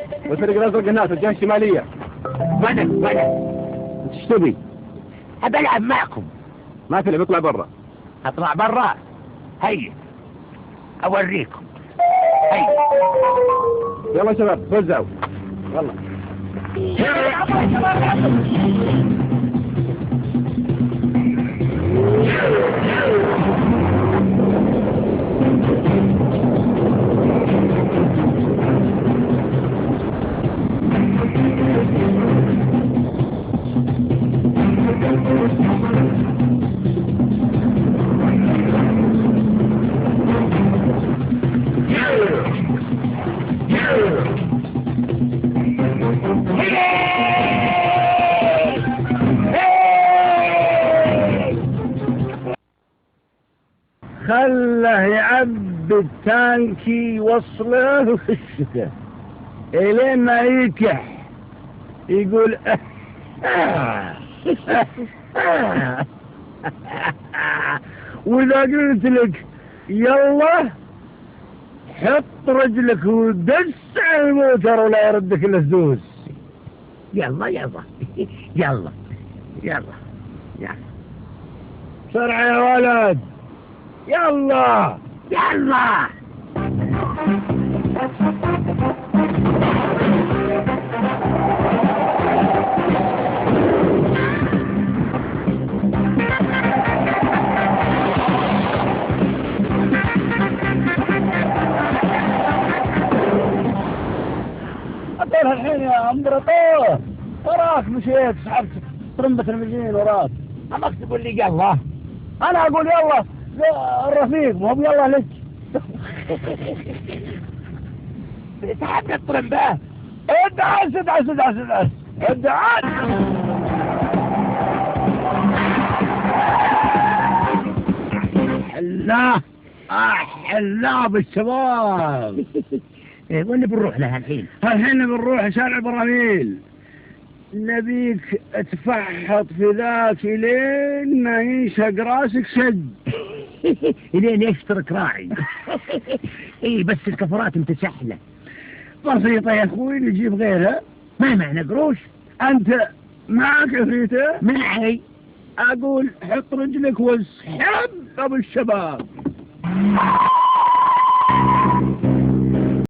وسرق رزق الناس الجهة الشمالية. وانا انت ايش تبي؟ ابى العب معكم. ما تلعب، اطلع برا. اطلع برا؟ هيا اوريكم. هيا يلا يا شباب وزعوا. يلا. خله يعبي التانكي يوصله في الشتاء الين ما يكح يقول واذا قلت لك يلا حط رجلك ودس على الموتر ولا يردك الا الزوز. يلا يلا يلا يلا يلا بسرعة يا ولد، يلا يلا. أطير الحين يا امبراطور، وراك مشيت سحبت طرمبة المجنين وراك. أماك تقول لي يلا؟ أنا أقول يلا الرفيق مو يلا لك. سحبت الطرمبة. ادعس ادعس ادعس ادعس ادعس. حلاه حلاه بالشباب. وين بنروح لها الحين؟ الحين بنروح شارع براميل. نبيك تفحط في ذاك لين ما ينشق راسك شد. لين يشترك راعي. اي بس الكفرات متسحلة. بسيطة يا اخوي نجيب غيرها. ما معنا قروش. انت معك عفريته؟ معي. اقول حط رجلك واسحب ابو الشباب.